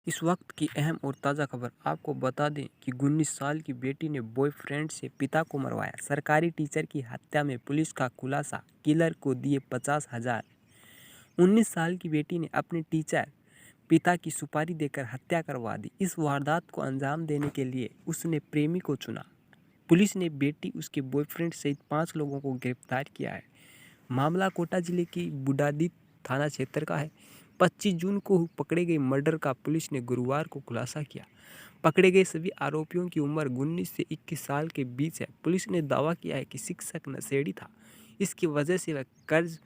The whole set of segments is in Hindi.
इस वक्त की अहम और ताज़ा खबर आपको बता दें कि 19 साल की बेटी ने बॉयफ्रेंड से पिता को मरवाया। सरकारी टीचर की हत्या में पुलिस का खुलासा, किलर को दिए 50,000। 19 साल की बेटी ने अपने टीचर पिता की सुपारी देकर हत्या करवा दी। इस वारदात को अंजाम देने के लिए उसने प्रेमी को चुना। पुलिस ने बेटी, उसके बॉयफ्रेंड सहित 5 लोगों को गिरफ्तार किया है। मामला कोटा जिले की बुडादी थाना क्षेत्र का है। 25 जून को पकड़े गए मर्डर का पुलिस ने गुरुवार को खुलासा किया। पकड़े गए सभी आरोपियों की उम्र 19 से 21 साल के बीच है। पुलिस ने दावा किया है कि शिक्षक नशेड़ी था। इसकी वजह से वह कर्ज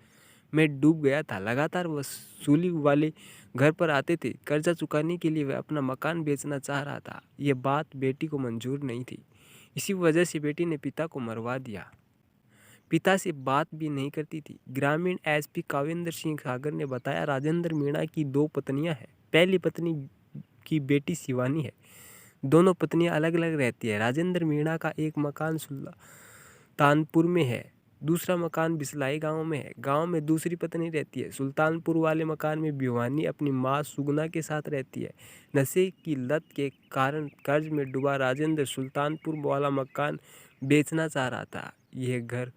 में डूब गया था। लगातार वसूली वाले घर पर आते थे। कर्जा चुकाने के लिए वह अपना मकान बेचना चाह रहा था। यह बात बेटी को मंजूर नहीं थी। इसी वजह से बेटी ने पिता को मरवा दिया। पिता से बात भी नहीं करती थी। ग्रामीण एसपी काविंदर सिंह सागर ने बताया, राजेंद्र मीणा की 2 पत्नियां हैं। पहली पत्नी की बेटी शिवानी है। दोनों पत्नियां अलग अलग रहती है। राजेंद्र मीणा का एक मकान सुल्तानपुर में है, दूसरा मकान बिसलाई गांव में है। गांव में दूसरी पत्नी रहती है। सुल्तानपुर वाले मकान में भिवानी अपनी मां सुगना के साथ रहती है। नशे की लत के कारण कर्ज में डूबा राजेंद्र सुल्तानपुर वाला मकान बेचना चाह रहा था। यह घर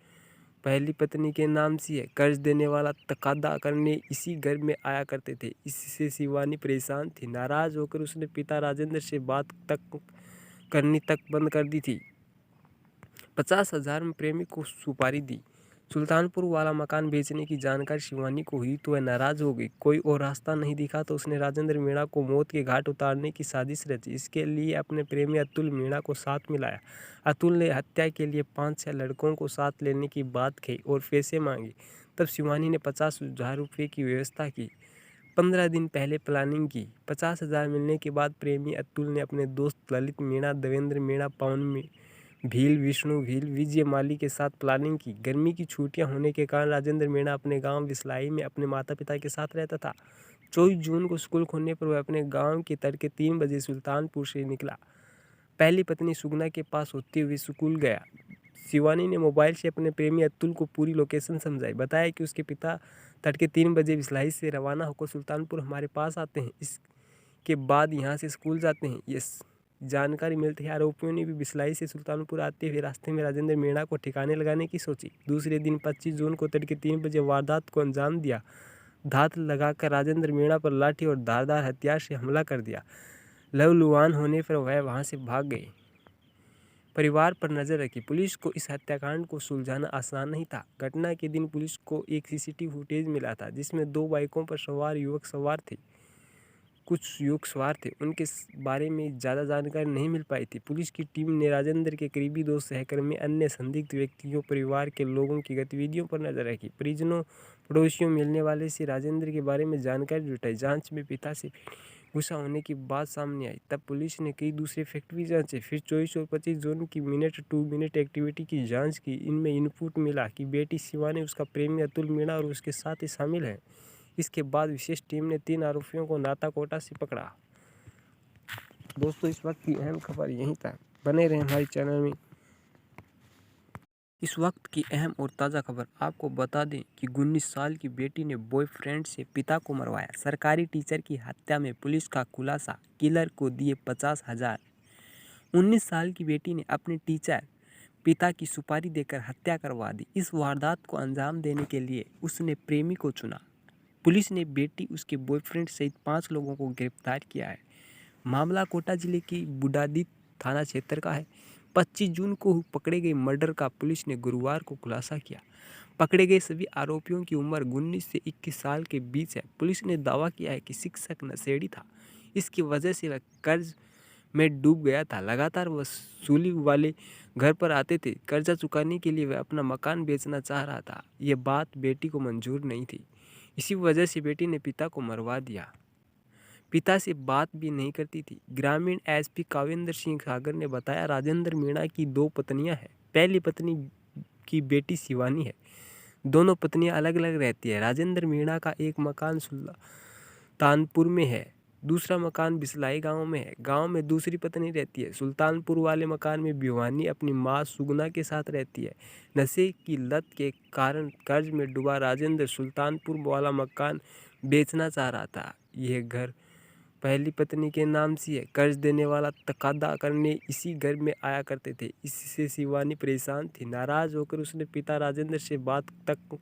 पहली पत्नी के नाम से है। कर्ज देने वाला तकादा करने इसी घर में आया करते थे। इससे शिवानी परेशान थी। नाराज होकर उसने पिता राजेंद्र से बात तक करनी तक बंद कर दी थी। 50,000 में प्रेमी को सुपारी दी। सुल्तानपुर वाला मकान बेचने की जानकारी शिवानी को हुई तो वह नाराज हो गई। कोई और रास्ता नहीं दिखा तो उसने राजेंद्र मीणा को मौत के घाट उतारने की साजिश रची। इसके लिए अपने प्रेमी अतुल मीणा को साथ मिलाया। अतुल ने हत्या के लिए 5-6 लड़कों को साथ लेने की बात कही और पैसे मांगे। तब शिवानी ने 50,000 रुपये की व्यवस्था की। 15 दिन पहले प्लानिंग की। 50,000 मिलने के बाद प्रेमी अतुल ने अपने दोस्त ललित मीणा, देवेंद्र मीणा, पवन भील, विष्णु भील, विजय माली के साथ प्लानिंग की। गर्मी की छुट्टियां होने के कारण राजेंद्र मीणा अपने गांव बिसलाई में अपने माता पिता के साथ रहता था। 24 जून को स्कूल खुलने पर वह अपने गांव के तड़के 3 बजे सुल्तानपुर से निकला। पहली पत्नी सुगना के पास होते हुए स्कूल गया। शिवानी ने मोबाइल से अपने प्रेमी अतुल को पूरी लोकेशन समझाई। बताया कि उसके पिता तड़के 3 बजे बिसलाई से रवाना होकर सुल्तानपुर हमारे पास आते हैं। इसके बाद यहाँ से स्कूल जाते हैं। ये जानकारी मिलती है आरोपियों ने भी बिसलाई से सुल्तानपुर आते हुए रास्ते में राजेंद्र मीणा को ठिकाने लगाने की सोची। दूसरे दिन 25 जून को तड़के 3 बजे वारदात को अंजाम दिया। धात लगाकर राजेंद्र मीणा पर लाठी और धारदार हथियार से हमला कर दिया। लहूलुहान होने पर वह वहां से भाग गए। परिवार पर नजर रखी। पुलिस को इस हत्याकांड को सुलझाना आसान नहीं था। घटना के दिन पुलिस को एक सीसीटीवी फुटेज मिला था जिसमें 2 बाइकों पर सवार युवक सवार थे। कुछ युवक सवार थे, उनके बारे में ज़्यादा जानकारी नहीं मिल पाई थी। पुलिस की टीम ने राजेंद्र के करीबी 2 सहकर्मी, अन्य संदिग्ध व्यक्तियों, परिवार के लोगों की गतिविधियों पर नजर रखी। परिजनों, पड़ोसियों, मिलने वाले से राजेंद्र के बारे में जानकारी जुटाई। जांच में पिता से गुस्सा होने की बात सामने आई। तब पुलिस ने कई दूसरे फैक्ट भी जांचे। फिर 24 और 25 जून की मिनट टू मिनट एक्टिविटी की जांच की। इनमें इनपुट मिला कि बेटी शिवानी, उसका प्रेमी अतुल मीणा और उसके साथी शामिल हैं। इसके बाद विशेष टीम ने 3 आरोपियों को नाताकोटा से पकड़ा। दोस्तों, इस वक्त की अहम खबर यहीं तक। बने रहें हमारे चैनल में। इस वक्त की अहम और ताज़ा खबर आपको बता दें कि 19 साल की बेटी ने बॉयफ्रेंड से पिता को मरवाया। सरकारी टीचर की हत्या में पुलिस का खुलासा, किलर को दिए 50,000। 19 साल की बेटी ने अपने टीचर पिता की सुपारी देकर हत्या करवा दी। इस वारदात को अंजाम देने के लिए उसने प्रेमी को चुना। पुलिस ने बेटी, उसके बॉयफ्रेंड सहित 5 लोगों को गिरफ्तार किया है। मामला कोटा जिले की बुडादी थाना क्षेत्र का है। 25 जून को पकड़े गए मर्डर का पुलिस ने गुरुवार को खुलासा किया। पकड़े गए सभी आरोपियों की उम्र 19 से 21 साल के बीच है। पुलिस ने दावा किया है कि शिक्षक नशेड़ी था। इसकी वजह से वह कर्ज में डूब गया था। लगातार वसूली वाले घर पर आते थे। कर्जा चुकाने के लिए वह अपना मकान बेचना चाह रहा था। यह बात बेटी को मंजूर नहीं थी। इसी वजह से बेटी ने पिता को मरवा दिया। पिता से बात भी नहीं करती थी। ग्रामीण एसपी काविंदर सिंह सागर ने बताया, राजेंद्र मीणा की 2 पत्नियां हैं। पहली पत्नी की बेटी शिवानी है। दोनों पत्नियां अलग अलग रहती है। राजेंद्र मीणा का एक मकान सुल्तानपुर में है, दूसरा मकान बिसलाई गांव में है। गांव में दूसरी पत्नी रहती है। सुल्तानपुर वाले मकान में भिवानी अपनी मां सुगना के साथ रहती है। नशे की लत के कारण कर्ज में डूबा राजेंद्र सुल्तानपुर वाला मकान बेचना चाह रहा था। यह घर पहली पत्नी के नाम सी है। कर्ज देने वाला तकादा करने इसी घर में आया करते थे। इससे शिवानी परेशान थी। नाराज होकर उसने पिता राजेंद्र से बात तक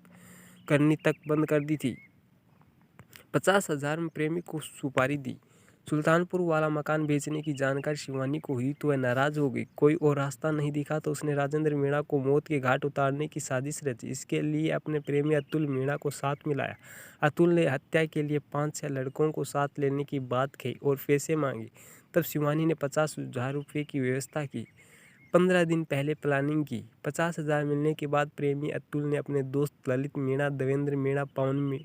करनी तक बंद कर दी थी। 50,000 में प्रेमी को सुपारी दी। सुल्तानपुर वाला मकान बेचने की जानकारी शिवानी को हुई तो वह नाराज हो गई। कोई और रास्ता नहीं दिखा तो उसने राजेंद्र मीणा को मौत के घाट उतारने की साजिश रची। इसके लिए अपने प्रेमी अतुल मीणा को साथ मिलाया। अतुल ने हत्या के लिए 5-6 लड़कों को साथ लेने की बात कही और पैसे मांगे। तब शिवानी ने 50,000 रुपये की व्यवस्था की। 15 दिन पहले प्लानिंग की। 50,000 मिलने के बाद प्रेमी अतुल ने अपने दोस्त ललित मीणा, देवेंद्र मीणा, पवन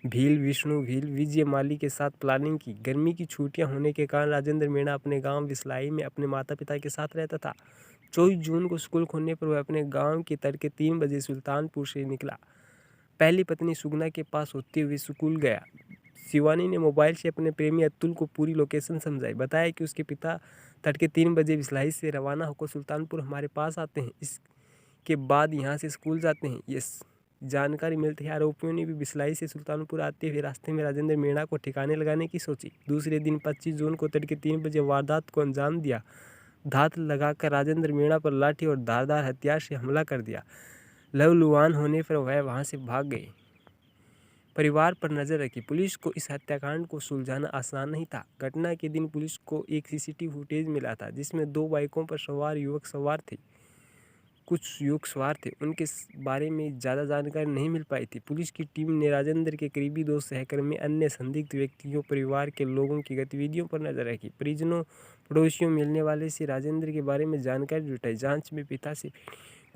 भील, विष्णु भील, विजय माली के साथ प्लानिंग की। गर्मी की छुट्टियां होने के कारण राजेंद्र मीणा अपने गांव विसलाई में अपने माता पिता के साथ रहता था। 24 जून को स्कूल खोलने पर वह अपने गांव के तड़के 3 बजे सुल्तानपुर से निकला। पहली पत्नी सुगना के पास होते हुए स्कूल गया। शिवानी ने मोबाइल से अपने प्रेमी अतुल को पूरी लोकेशन समझाई। बताया कि उसके पिता तड़के 3 बजे विसलाई से रवाना होकर सुल्तानपुर हमारे पास आते हैं। इसके बाद यहाँ से स्कूल जाते हैं। ये जानकारी मिलती है आरोपियों ने भी बिसलाई से सुल्तानपुर आते हुए रास्ते में राजेंद्र मीणा को ठिकाने लगाने की सोची। दूसरे दिन 25 जून को तड़के 3 बजे वारदात को अंजाम दिया। धात लगाकर राजेंद्र मीणा पर लाठी और धारदार हथियार से हमला कर दिया। लहूलुहान होने पर वह वहां से भाग गए। परिवार पर नजर रखी। पुलिस को इस हत्याकांड को सुलझाना आसान नहीं था। घटना के दिन पुलिस को एक सीसीटीवी फुटेज मिला था जिसमें 2 बाइकों पर सवार युवक सवार थे। कुछ युवक सवार थे, उनके बारे में ज़्यादा जानकारी नहीं मिल पाई थी। पुलिस की टीम ने राजेंद्र के करीबी 2 सहकर्मी, अन्य संदिग्ध व्यक्तियों, परिवार के लोगों की गतिविधियों पर नजर रखी। परिजनों, पड़ोसियों, मिलने वाले से राजेंद्र के बारे में जानकारी जुटाई। जांच में पिता से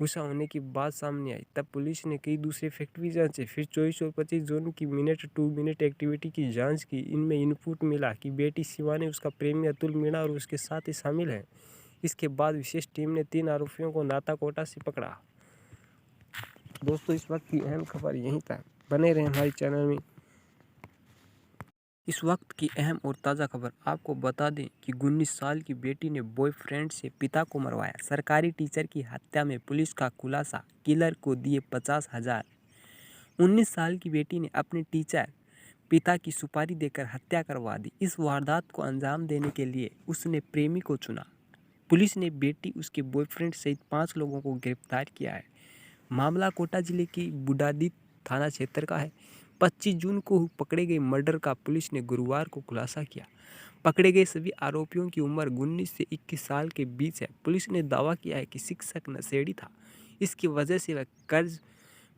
गुस्सा होने की बात सामने आई। तब पुलिस ने कई दूसरे फैक्ट भी जांचे। फिर 24 और 25 जून की मिनट टू मिनट एक्टिविटी की जांच की। इनमें इनपुट मिला कि बेटी शिवानी, उसका प्रेमी अतुल मीणा और उसके साथी शामिल हैं। इसके बाद विशेष टीम ने 3 आरोपियों को नाताकोटा से पकड़ा। दोस्तों, इस वक्त की अहम खबर यहीं तक। बने रहें हमारे चैनल में। इस वक्त की अहम और ताज़ा खबर आपको बता दें कि 19 साल की बेटी ने बॉयफ्रेंड से पिता को मरवाया। सरकारी टीचर की हत्या में पुलिस का खुलासा, किलर को दिए 50,000। 19 साल की बेटी ने अपने टीचर पिता की सुपारी देकर हत्या करवा दी। इस वारदात को अंजाम देने के लिए उसने प्रेमी को चुना। पुलिस ने बेटी, उसके बॉयफ्रेंड सहित 5 लोगों को गिरफ्तार किया है। मामला कोटा जिले की बुढ़ादी थाना क्षेत्र का है। 25 जून को पकड़े गए मर्डर का पुलिस ने गुरुवार को खुलासा किया। पकड़े गए सभी आरोपियों की उम्र 19 से 21 साल के बीच है। पुलिस ने दावा किया है कि शिक्षक नशेड़ी था। इसकी वजह से वह कर्ज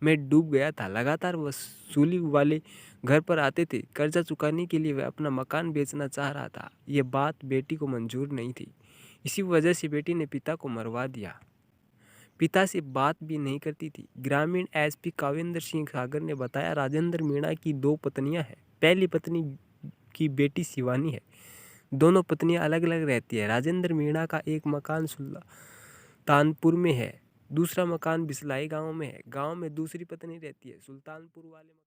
में डूब गया था। लगातार वसूली वाले घर पर आते थे। कर्जा चुकाने के लिए वह अपना मकान बेचना चाह रहा था। ये बात बेटी को मंजूर नहीं थी। इसी वजह से बेटी ने पिता को मरवा दिया। पिता से बात भी नहीं करती थी। ग्रामीण एसपी काविंदर सिंह सागर ने बताया, राजेंद्र मीणा की 2 पत्नियां हैं। पहली पत्नी की बेटी शिवानी है। दोनों पत्नियां अलग अलग रहती है। राजेंद्र मीणा का एक मकान सुल्तानपुर में है, दूसरा मकान बिसलाई गांव में है। गांव में दूसरी पत्नी रहती है। सुल्तानपुर वाले